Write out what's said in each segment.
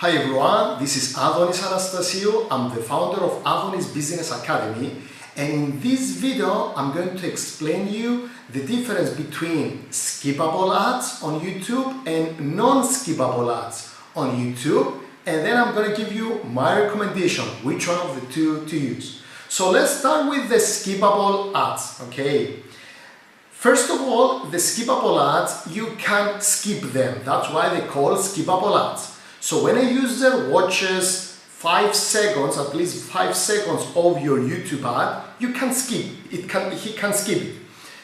Hi everyone, this is Adonis Anastasiou. I'm the founder of Adonis Business Academy, and in this video I'm going to explain you the difference between skippable ads on YouTube and non-skippable ads on YouTube, and then I'm going to give you my recommendation, which one of the two to use. So let's start with the skippable ads, okay? First of all, the skippable ads, you can skip them. That's why they call skippable ads. So when a user watches 5 seconds, at least 5 seconds of your YouTube ad, you can skip. He can skip it,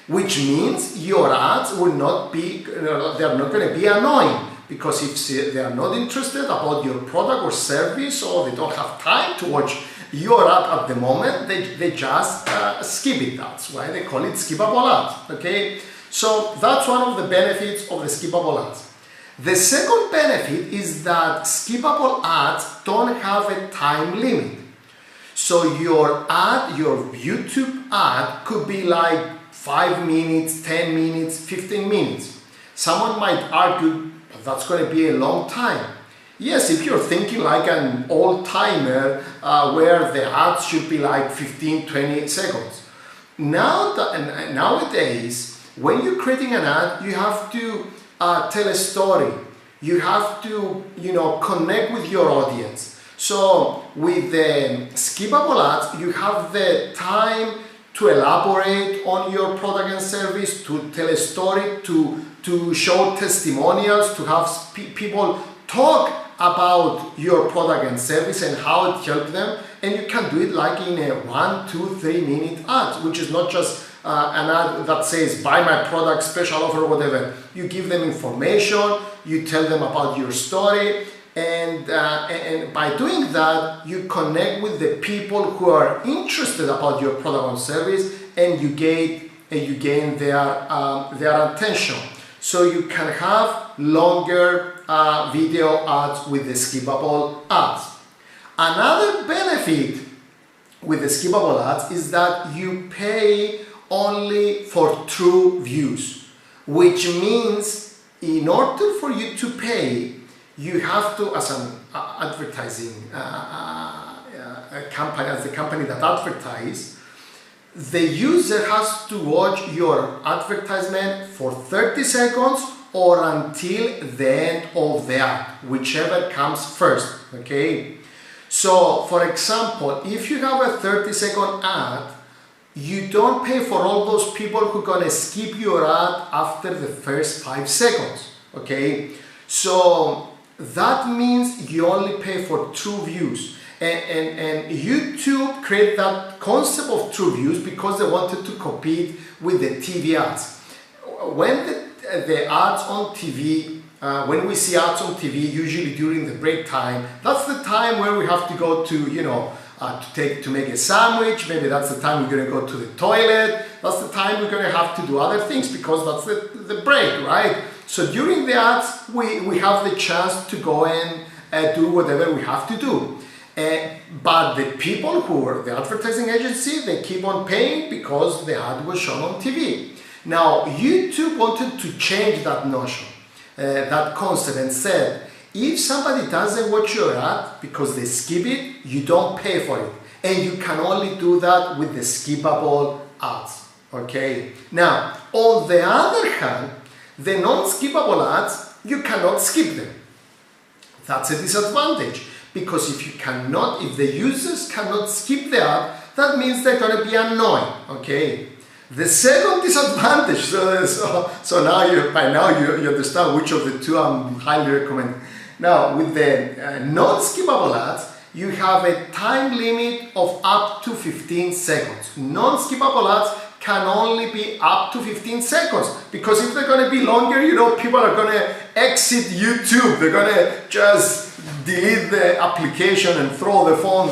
which means your ads will not be, they're not going to be annoying, because if they are not interested about your product or service, or they don't have time to watch your ad at the moment, they just skip it. That's why they call it skippable ads. Okay, so that's one of the benefits of the skippable ads. The second benefit is that skippable ads don't have a time limit. So your ad, your YouTube ad could be like 5 minutes, 10 minutes, 15 minutes. Someone might argue that's going to be a long time. Yes, if you're thinking like an old-timer where the ads should be like 15, 20 seconds. Nowadays, when you're creating an ad, you have to tell a story. You have to, connect with your audience. So with the skippable ads, you have the time to elaborate on your product and service, to tell a story, to show testimonials, to have people talk about your product and service and how it helped them. And you can do it like in a 1, 2, 3 minute ad, which is not just an ad that says buy my product, special offer, whatever. You give them information, you tell them about your story, and by doing that, you connect with the people who are interested about your product or service, and you gain their attention. So you can have longer video ads with the skippable ads. Another benefit with the skippable ads is that you pay only for true views, which means in order for you to pay, you have to, as an advertising company, as the company that advertises, the user has to watch your advertisement for 30 seconds or until the end of the ad, whichever comes first, okay? So, for example, if you have a 30-second ad, you don't pay for all those people who are gonna skip your ad after the first 5 seconds, okay? So that means you only pay for true views. And YouTube created that concept of true views because they wanted to compete with the TV ads. When the ads on TV, when we see ads on TV, usually during the break time, that's the time where we have to go to, to make a sandwich. Maybe that's the time we're going to go to the toilet. That's the time we're going to have to do other things because that's the break, right? So during the ads, we have the chance to go and do whatever we have to do. But the people who are the advertising agency, they keep on paying because the ad was shown on TV. Now, YouTube wanted to change that notion, that concept, and said, if somebody doesn't watch your ad because they skip it, you don't pay for it. And you can only do that with the skippable ads, okay? Now, on the other hand, the non-skippable ads, you cannot skip them. That's a disadvantage, because if the users cannot skip the ad, that means they're going to be annoying, okay? The second disadvantage, so by now you understand which of the two I'm highly recommending. Now, with the non-skippable ads, you have a time limit of up to 15 seconds. Non-skippable ads can only be up to 15 seconds, because if they're going to be longer, people are going to exit YouTube. They're going to just delete the application and throw the phone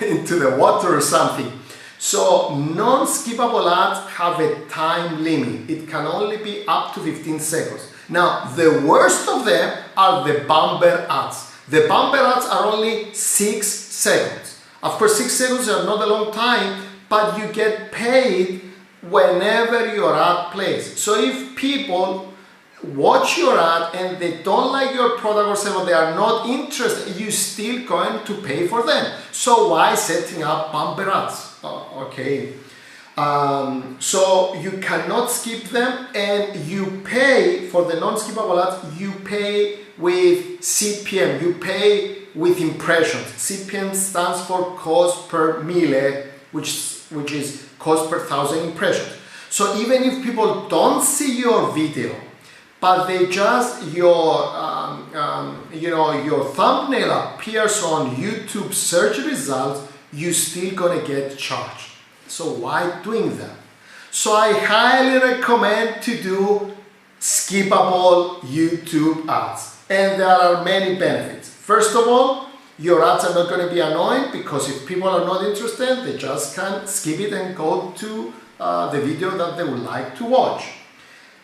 into the water or something. So non-skippable ads have a time limit. It can only be up to 15 seconds. Now, the worst of them are the bumper ads. The bumper ads are only 6 seconds. Of course, 6 seconds are not a long time, but you get paid whenever your ad plays. So if people watch your ad and they don't like your product or service, they are not interested, you still going to pay for them. So why setting up bumper ads? Okay. So you cannot skip them, and you pay for the non-skippable ads, you pay with CPM, you pay with impressions. CPM stands for cost per mille, which is cost per 1,000 impressions. So even if people don't see your video, but they just your thumbnail appears on YouTube search results, you still gonna get charged. So why doing that? So I highly recommend to do skippable YouTube ads, and there are many benefits. First of all, your ads are not going to be annoying, because if people are not interested, they just can skip it and go to the video that they would like to watch.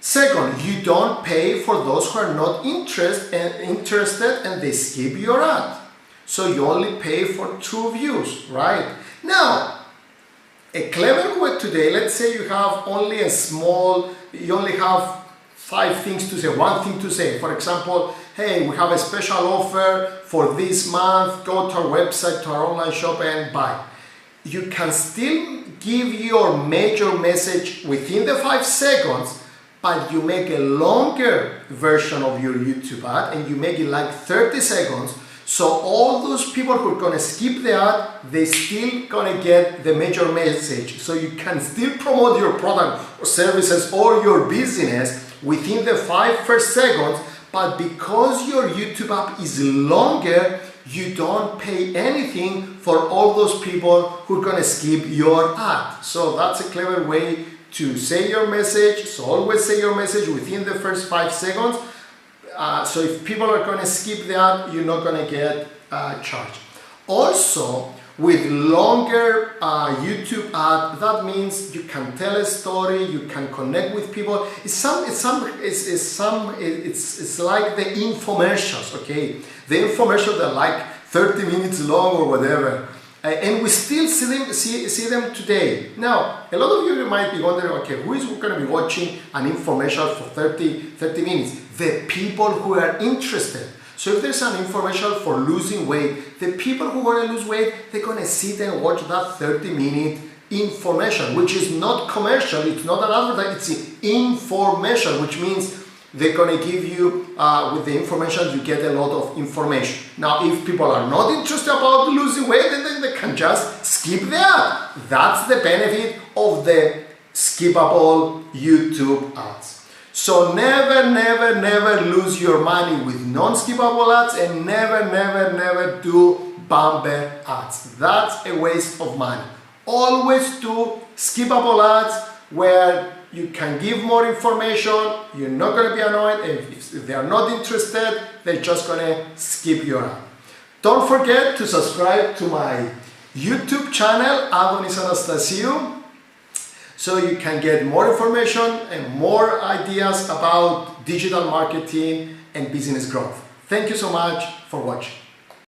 Second, you don't pay for those who are not interested and they skip your ad. So you only pay for true views, right? Now, a clever way today, let's say you have only you only have 5 things to say, 1 thing to say. For example, hey, we have a special offer for this month, go to our website, to our online shop and buy. You can still give your major message within the 5 seconds, but you make a longer version of your YouTube ad and you make it like 30 seconds. So all those people who are going to skip the ad, they still going to get the major message. So you can still promote your product or services or your business within the 5 first seconds, but because your YouTube app is longer, you don't pay anything for all those people who are going to skip your ad. So that's a clever way to say your message. So always say your message within the first 5 seconds. So if people are going to skip the ad, you're not going to get charged. Also, with longer YouTube ad, that means you can tell a story, you can connect with people. It's like the infomercials, okay? The infomercials are like 30 minutes long or whatever. And we still see them today. Now, a lot of you might be wondering, okay, who is going to be watching an infomercial for 30 minutes? The people who are interested. So if there's an infomercial for losing weight, the people who want to lose weight, they're going to sit and watch that 30-minute information, which is not commercial, it's not an advertising, it's information, which means they're going to give you, with the information, you get a lot of information. Now, if people are not interested about losing weight, then they can just skip the ad. That's the benefit of the skippable YouTube ads. So never lose your money with non-skippable ads, and never do bumper ads. That's a waste of money. Always do skippable ads where you can give more information, you're not going to be annoyed, and if they are not interested, they're just going to skip your ad. Don't forget to subscribe to my YouTube channel, Adonis Anastasiou, so you can get more information and more ideas about digital marketing and business growth. Thank you so much for watching.